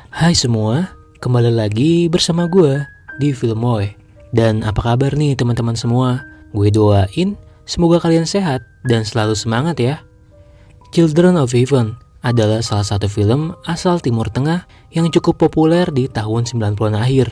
Hai semua, kembali lagi bersama gue di Filmoy. Dan apa kabar nih teman-teman semua? Gue doain semoga kalian sehat dan selalu semangat ya. Children of Heaven adalah salah satu film asal Timur Tengah yang cukup populer di tahun 90-an akhir.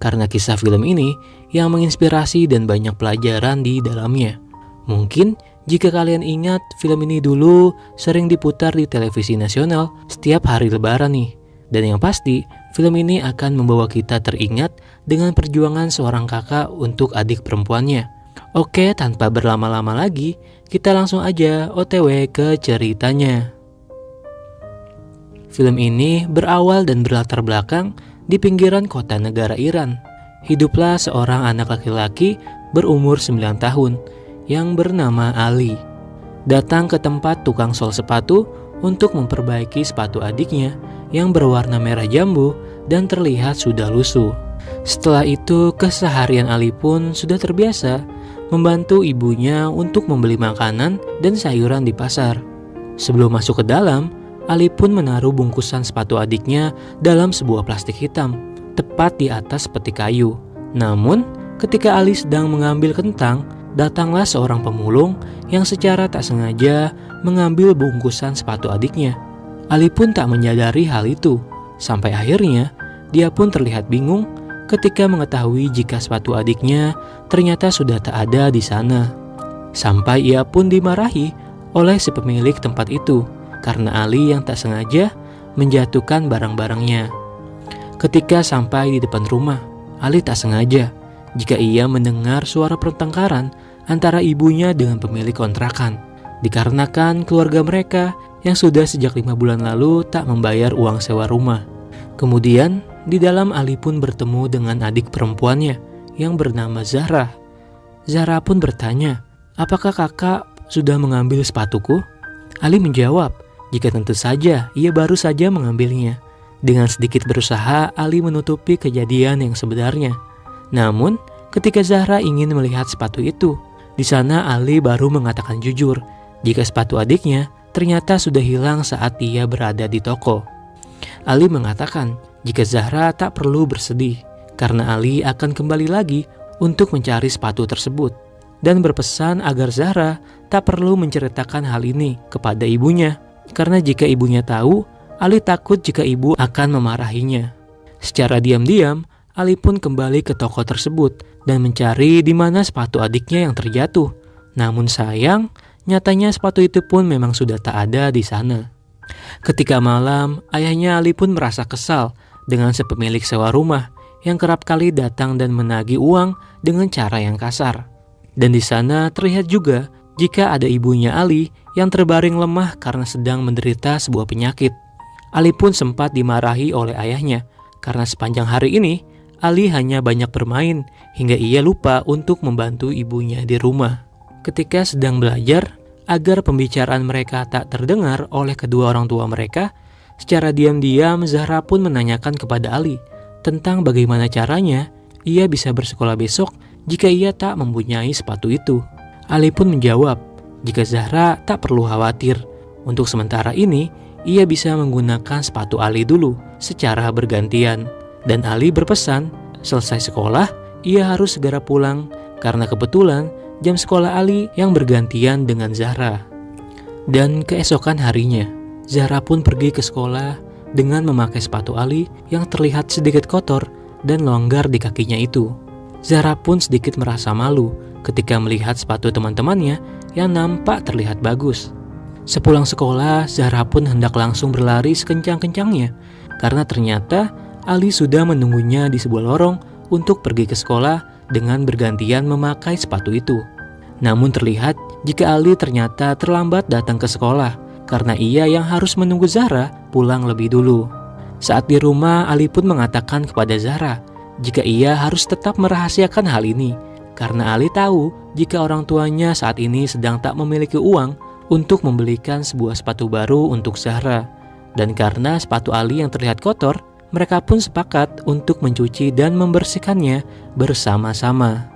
Karena kisah film ini yang menginspirasi dan banyak pelajaran di dalamnya. Mungkin jika kalian ingat, film ini dulu sering diputar di televisi nasional setiap hari lebaran nih. Dan yang pasti, film ini akan membawa kita teringat dengan perjuangan seorang kakak untuk adik perempuannya. Oke, tanpa berlama-lama lagi, kita langsung aja OTW ke ceritanya. Film ini berawal dan berlatar belakang di pinggiran kota negara Iran. Hiduplah seorang anak laki-laki berumur 9 tahun yang bernama Ali. Datang ke tempat tukang sol sepatu untuk memperbaiki sepatu adiknya yang berwarna merah jambu dan terlihat sudah lusuh. Setelah itu, keseharian Ali pun sudah terbiasa membantu ibunya untuk membeli makanan dan sayuran di pasar. Sebelum masuk ke dalam, Ali pun menaruh bungkusan sepatu adiknya dalam sebuah plastik hitam, tepat di atas peti kayu. Namun, ketika Ali sedang mengambil kentang, datanglah seorang pemulung yang secara tak sengaja mengambil bungkusan sepatu adiknya. Ali pun tak menyadari hal itu, sampai akhirnya dia pun terlihat bingung ketika mengetahui jika sepatu adiknya ternyata sudah tak ada di sana. Sampai ia pun dimarahi oleh si pemilik tempat itu karena Ali yang tak sengaja menjatuhkan barang-barangnya. Ketika sampai di depan rumah, Ali tak sengaja jika ia mendengar suara pertengkaran antara ibunya dengan pemilik kontrakan, dikarenakan keluarga mereka yang sudah sejak 5 bulan lalu tak membayar uang sewa rumah. Kemudian, di dalam Ali pun bertemu dengan adik perempuannya yang bernama Zahra. Zahra pun bertanya, "Apakah kakak sudah mengambil sepatuku?" Ali menjawab, "Jika tentu saja, ia baru saja mengambilnya." Dengan sedikit berusaha, Ali menutupi kejadian yang sebenarnya. Namun, ketika Zahra ingin melihat sepatu itu, di sana Ali baru mengatakan jujur jika sepatu adiknya ternyata sudah hilang saat ia berada di toko. Ali mengatakan jika Zahra tak perlu bersedih karena Ali akan kembali lagi untuk mencari sepatu tersebut dan berpesan agar Zahra tak perlu menceritakan hal ini kepada ibunya karena jika ibunya tahu, Ali takut jika ibu akan memarahinya. Secara diam-diam, Ali pun kembali ke toko tersebut dan mencari di mana sepatu adiknya yang terjatuh. Namun sayang, nyatanya sepatu itu pun memang sudah tak ada di sana. Ketika malam, ayahnya Ali pun merasa kesal dengan si pemilik sewa rumah yang kerap kali datang dan menagih uang dengan cara yang kasar. Dan di sana terlihat juga jika ada ibunya Ali yang terbaring lemah karena sedang menderita sebuah penyakit. Ali pun sempat dimarahi oleh ayahnya karena sepanjang hari ini Ali hanya banyak bermain hingga ia lupa untuk membantu ibunya di rumah. Ketika sedang belajar, agar pembicaraan mereka tak terdengar oleh kedua orang tua mereka, secara diam-diam Zahra pun menanyakan kepada Ali tentang bagaimana caranya ia bisa bersekolah besok jika ia tak mempunyai sepatu itu. Ali pun menjawab jika Zahra tak perlu khawatir. Untuk sementara ini, ia bisa menggunakan sepatu Ali dulu secara bergantian. Dan Ali berpesan, selesai sekolah, ia harus segera pulang karena kebetulan jam sekolah Ali yang bergantian dengan Zahra. Dan keesokan harinya, Zahra pun pergi ke sekolah dengan memakai sepatu Ali yang terlihat sedikit kotor dan longgar di kakinya itu. Zahra pun sedikit merasa malu ketika melihat sepatu teman-temannya yang nampak terlihat bagus. Sepulang sekolah, Zahra pun hendak langsung berlari sekencang-kencangnya karena ternyata Ali sudah menunggunya di sebuah lorong untuk pergi ke sekolah dengan bergantian memakai sepatu itu. Namun terlihat jika Ali ternyata terlambat datang ke sekolah karena ia yang harus menunggu Zahra pulang lebih dulu. Saat di rumah, Ali pun mengatakan kepada Zahra jika ia harus tetap merahasiakan hal ini karena Ali tahu jika orang tuanya saat ini sedang tak memiliki uang untuk membelikan sebuah sepatu baru untuk Zahra. Dan karena sepatu Ali yang terlihat kotor, mereka pun sepakat untuk mencuci dan membersihkannya bersama-sama.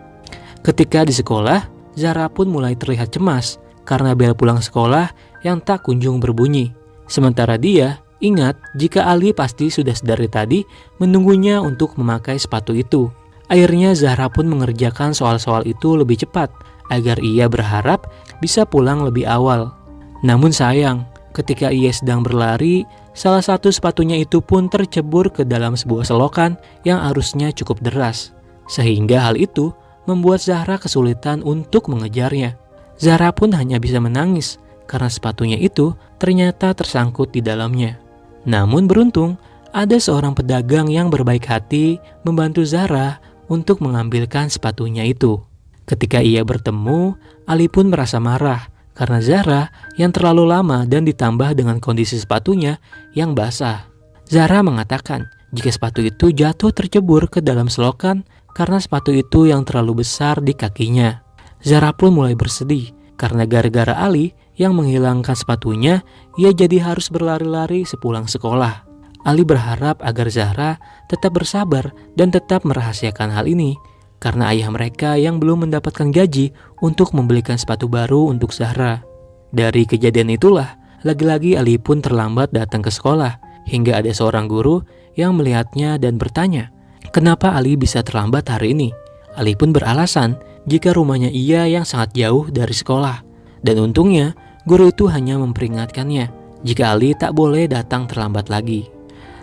Ketika di sekolah, Zahra pun mulai terlihat cemas karena bel pulang sekolah yang tak kunjung berbunyi. Sementara dia Ingat, jika Ali pasti sudah sedari tadi menunggunya untuk memakai sepatu itu. Akhirnya Zahra pun mengerjakan soal-soal itu lebih cepat agar ia berharap bisa pulang lebih awal. Namun sayang, ketika ia sedang berlari, salah satu sepatunya itu pun tercebur ke dalam sebuah selokan yang arusnya cukup deras. Sehingga hal itu membuat Zahra kesulitan untuk mengejarnya. Zahra pun hanya bisa menangis karena sepatunya itu ternyata tersangkut di dalamnya. Namun beruntung, ada seorang pedagang yang berbaik hati membantu Zahra untuk mengambilkan sepatunya itu. Ketika ia bertemu, Ali pun merasa marah karena Zahra yang terlalu lama dan ditambah dengan kondisi sepatunya yang basah. Zahra mengatakan jika sepatu itu jatuh tercebur ke dalam selokan karena sepatu itu yang terlalu besar di kakinya. Zahra pun mulai bersedih karena gara-gara Ali yang menghilangkan sepatunya, ia jadi harus berlari-lari sepulang sekolah. Ali berharap agar Zahra tetap bersabar dan tetap merahasiakan hal ini, karena ayah mereka yang belum mendapatkan gaji untuk membelikan sepatu baru untuk Zahra. Dari kejadian itulah, lagi-lagi Ali pun terlambat datang ke sekolah, hingga ada seorang guru yang melihatnya dan bertanya, kenapa Ali bisa terlambat hari ini? Ali pun beralasan jika rumahnya ia yang sangat jauh dari sekolah. Dan untungnya, guru itu hanya memperingatkannya jika Ali tak boleh datang terlambat lagi.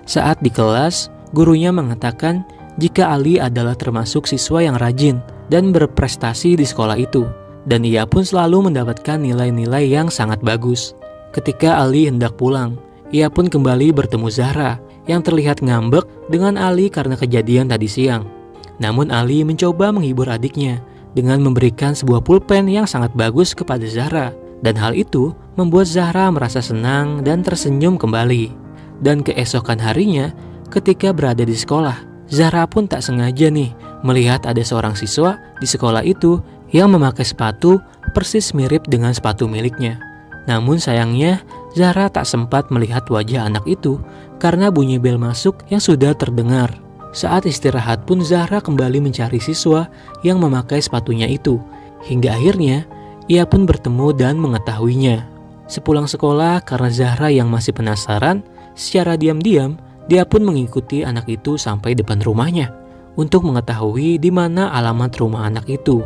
Saat di kelas, gurunya mengatakan jika Ali adalah termasuk siswa yang rajin dan berprestasi di sekolah itu, dan ia pun selalu mendapatkan nilai-nilai yang sangat bagus. Ketika Ali hendak pulang, ia pun kembali bertemu Zahra yang terlihat ngambek dengan Ali karena kejadian tadi siang. Namun Ali mencoba menghibur adiknya dengan memberikan sebuah pulpen yang sangat bagus kepada Zahra. Dan hal itu membuat Zahra merasa senang dan tersenyum kembali. Dan keesokan harinya, ketika berada di sekolah, Zahra pun tak sengaja nih melihat ada seorang siswa di sekolah itu yang memakai sepatu persis mirip dengan sepatu miliknya. Namun sayangnya, Zahra tak sempat melihat wajah anak itu karena bunyi bel masuk yang sudah terdengar. Saat istirahat pun Zahra kembali mencari siswa yang memakai sepatunya itu. Hingga akhirnya, ia pun bertemu dan mengetahuinya. Sepulang sekolah, karena Zahra yang masih penasaran, secara diam-diam dia pun mengikuti anak itu sampai depan rumahnya untuk mengetahui di mana alamat rumah anak itu.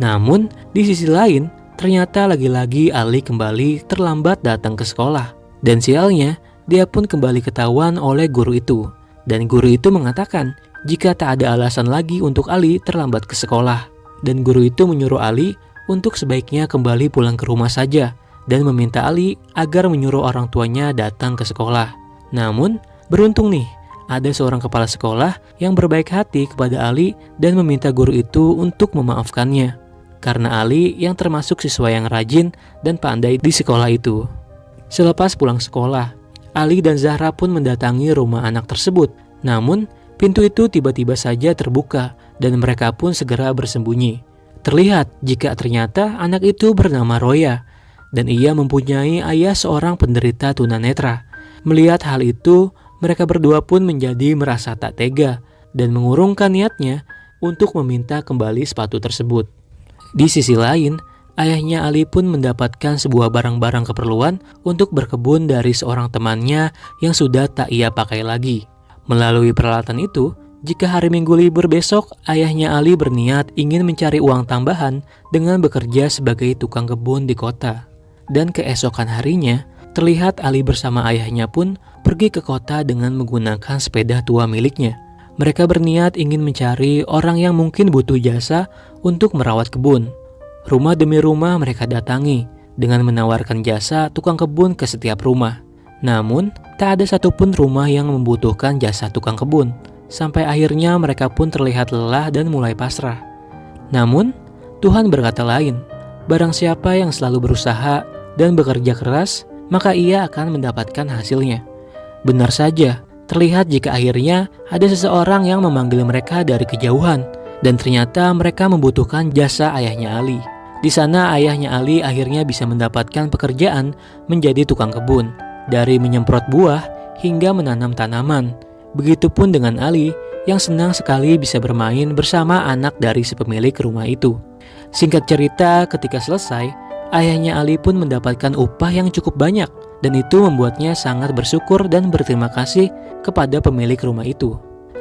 Namun di sisi lain, ternyata lagi-lagi Ali kembali terlambat datang ke sekolah. Dan sialnya, dia pun kembali ketahuan oleh guru itu. Dan guru itu mengatakan jika tak ada alasan lagi untuk Ali terlambat ke sekolah. Dan guru itu menyuruh Ali untuk sebaiknya kembali pulang ke rumah saja dan meminta Ali agar menyuruh orang tuanya datang ke sekolah. Namun, beruntung nih, ada seorang kepala sekolah yang berbaik hati kepada Ali dan meminta guru itu untuk memaafkannya. Karena Ali yang termasuk siswa yang rajin dan pandai di sekolah itu. Selepas pulang sekolah, Ali dan Zahra pun mendatangi rumah anak tersebut. Namun, pintu itu tiba-tiba saja terbuka dan mereka pun segera bersembunyi. Terlihat jika ternyata anak itu bernama Roya dan ia mempunyai ayah seorang penderita tunanetra. Melihat hal itu, mereka berdua pun menjadi merasa tak tega dan mengurungkan niatnya untuk meminta kembali sepatu tersebut. Di sisi lain, ayahnya Ali pun mendapatkan sebuah barang-barang keperluan untuk berkebun dari seorang temannya yang sudah tak ia pakai lagi. Melalui peralatan itu, jika hari Minggu libur besok, ayahnya Ali berniat ingin mencari uang tambahan dengan bekerja sebagai tukang kebun di kota. Dan keesokan harinya, terlihat Ali bersama ayahnya pun pergi ke kota dengan menggunakan sepeda tua miliknya. Mereka berniat ingin mencari orang yang mungkin butuh jasa untuk merawat kebun. Rumah demi rumah mereka datangi dengan menawarkan jasa tukang kebun ke setiap rumah. Namun, tak ada satupun rumah yang membutuhkan jasa tukang kebun. Sampai akhirnya mereka pun terlihat lelah dan mulai pasrah. Namun, Tuhan berkata lain. Barang siapa yang selalu berusaha dan bekerja keras, maka ia akan mendapatkan hasilnya. Benar saja, terlihat jika akhirnya ada seseorang yang memanggil mereka dari kejauhan. Dan ternyata mereka membutuhkan jasa ayahnya Ali. Di sana ayahnya Ali akhirnya bisa mendapatkan pekerjaan menjadi tukang kebun. Dari menyemprot buah hingga menanam tanaman. Begitupun dengan Ali yang senang sekali bisa bermain bersama anak dari si pemilik rumah itu. Singkat cerita, ketika selesai, ayahnya Ali pun mendapatkan upah yang cukup banyak dan itu membuatnya sangat bersyukur dan berterima kasih kepada pemilik rumah itu.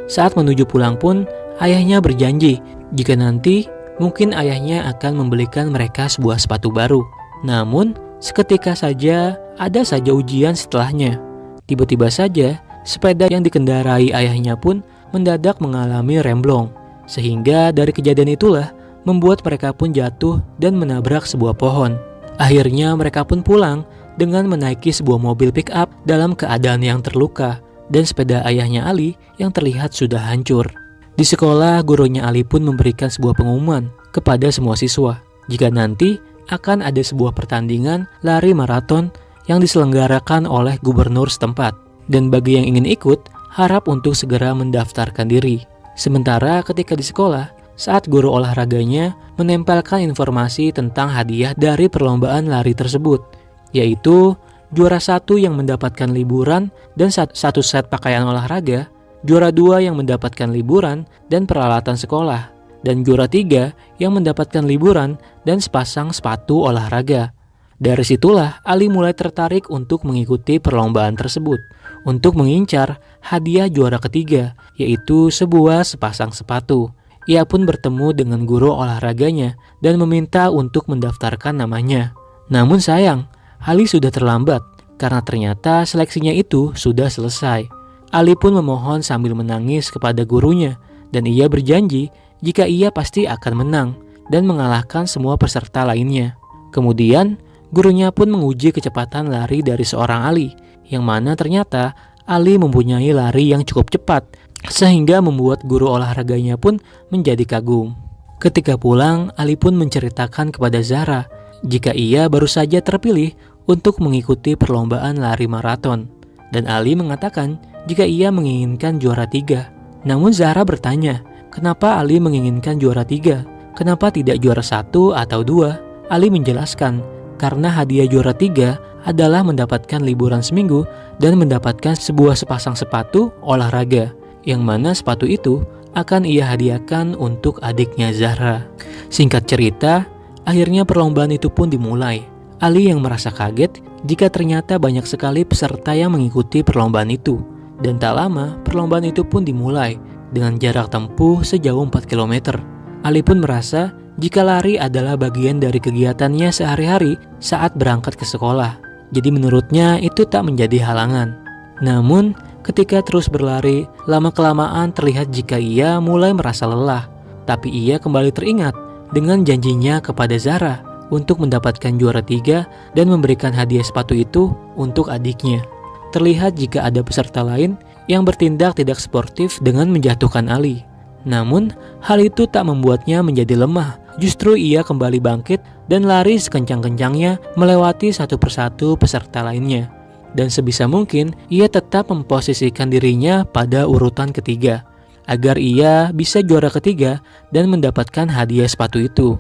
Saat menuju pulang pun, ayahnya berjanji jika nanti mungkin ayahnya akan membelikan mereka sebuah sepatu baru. Namun, seketika saja ada saja ujian setelahnya. Tiba-tiba saja, sepeda yang dikendarai ayahnya pun mendadak mengalami remblong. Sehingga dari kejadian itulah membuat mereka pun jatuh dan menabrak sebuah pohon. Akhirnya mereka pun pulang dengan menaiki sebuah mobil pick-up dalam keadaan yang terluka dan sepeda ayahnya Ali yang terlihat sudah hancur. Di sekolah, gurunya Ali pun memberikan sebuah pengumuman kepada semua siswa jika nanti akan ada sebuah pertandingan lari maraton yang diselenggarakan oleh gubernur setempat. Dan bagi yang ingin ikut, harap untuk segera mendaftarkan diri. Sementara ketika di sekolah, saat guru olahraganya menempelkan informasi tentang hadiah dari perlombaan lari tersebut, yaitu juara 1 yang mendapatkan liburan dan satu set pakaian olahraga, juara 2 yang mendapatkan liburan dan peralatan sekolah, dan juara 3 yang mendapatkan liburan dan sepasang sepatu olahraga. Dari situlah Ali mulai tertarik untuk mengikuti perlombaan tersebut untuk mengincar hadiah juara ketiga, yaitu sebuah sepasang sepatu. Ia pun bertemu dengan guru olahraganya dan meminta untuk mendaftarkan namanya. Namun sayang, Ali sudah terlambat karena ternyata seleksinya itu sudah selesai. Ali pun memohon sambil menangis kepada gurunya dan ia berjanji jika ia pasti akan menang dan mengalahkan semua peserta lainnya. Kemudian, gurunya pun menguji kecepatan lari dari seorang Ali, yang mana ternyata Ali mempunyai lari yang cukup cepat, sehingga membuat guru olahraganya pun menjadi kagum. Ketika pulang, Ali pun menceritakan kepada Zahra jika ia baru saja terpilih untuk mengikuti perlombaan lari maraton. Dan Ali mengatakan jika ia menginginkan juara 3. Namun Zahra bertanya, kenapa Ali menginginkan juara 3? Kenapa tidak juara 1 atau 2? Ali menjelaskan, karena hadiah juara 3 adalah mendapatkan liburan seminggu dan mendapatkan sebuah sepasang sepatu olahraga, yang mana sepatu itu akan ia hadiahkan untuk adiknya Zahra. Singkat cerita, akhirnya perlombaan itu pun dimulai. Ali yang merasa kaget jika ternyata banyak sekali peserta yang mengikuti perlombaan itu. Dan tak lama, perlombaan itu pun dimulai dengan jarak tempuh sejauh 4 km. Ali pun merasa jika lari adalah bagian dari kegiatannya sehari-hari saat berangkat ke sekolah. Jadi menurutnya itu tak menjadi halangan. Namun, ketika terus berlari, lama-kelamaan terlihat jika ia mulai merasa lelah. Tapi ia kembali teringat dengan janjinya kepada Zahra untuk mendapatkan juara 3 dan memberikan hadiah sepatu itu untuk adiknya. Terlihat jika ada peserta lain yang bertindak tidak sportif dengan menjatuhkan Ali. Namun, hal itu tak membuatnya menjadi lemah. Justru ia kembali bangkit dan lari sekencang-kencangnya melewati satu persatu peserta lainnya. Dan sebisa mungkin, ia tetap memposisikan dirinya pada urutan ketiga, agar ia bisa juara ketiga dan mendapatkan hadiah sepatu itu.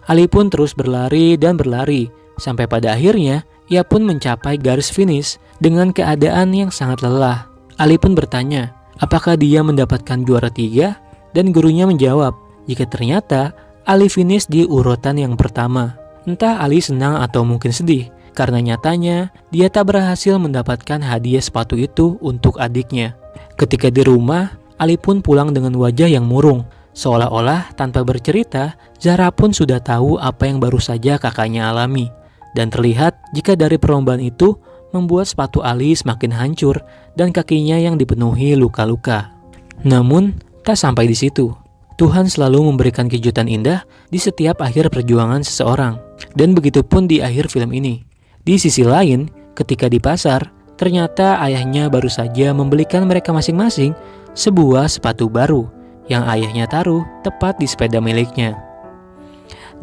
Ali pun terus berlari dan berlari, sampai pada akhirnya ia pun mencapai garis finish dengan keadaan yang sangat lelah. Ali pun bertanya, apakah dia mendapatkan juara 3? Dan gurunya menjawab, jika ternyata Ali finish di urutan yang pertama. Entah Ali senang atau mungkin sedih, karena nyatanya dia tak berhasil mendapatkan hadiah sepatu itu untuk adiknya. Ketika di rumah, Ali pun pulang dengan wajah yang murung. Seolah-olah tanpa bercerita, Zahra pun sudah tahu apa yang baru saja kakaknya alami. Dan terlihat jika dari perlombaan itu membuat sepatu Ali semakin hancur dan kakinya yang dipenuhi luka-luka. Namun, tak sampai di situ. Tuhan selalu memberikan kejutan indah di setiap akhir perjuangan seseorang. Dan begitu pun di akhir film ini. Di sisi lain, ketika di pasar, ternyata ayahnya baru saja membelikan mereka masing-masing sebuah sepatu baru yang ayahnya taruh tepat di sepeda miliknya.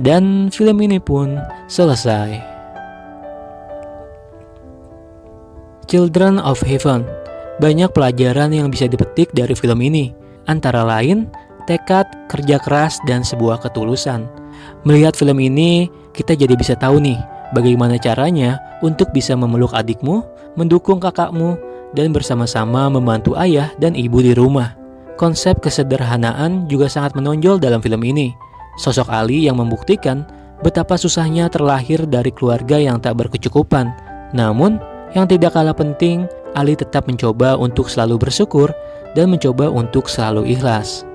Dan film ini pun selesai. Children of Heaven. Banyak pelajaran yang bisa dipetik dari film ini, antara lain tekad, kerja keras, dan sebuah ketulusan. Melihat film ini, kita jadi bisa tahu nih bagaimana caranya untuk bisa memeluk adikmu, mendukung kakakmu, dan bersama-sama membantu ayah dan ibu di rumah. Konsep kesederhanaan juga sangat menonjol dalam film ini. Sosok Ali yang membuktikan betapa susahnya terlahir dari keluarga yang tak berkecukupan, namun Yang tidak kalah penting, Ali tetap mencoba untuk selalu bersyukur dan mencoba untuk selalu ikhlas.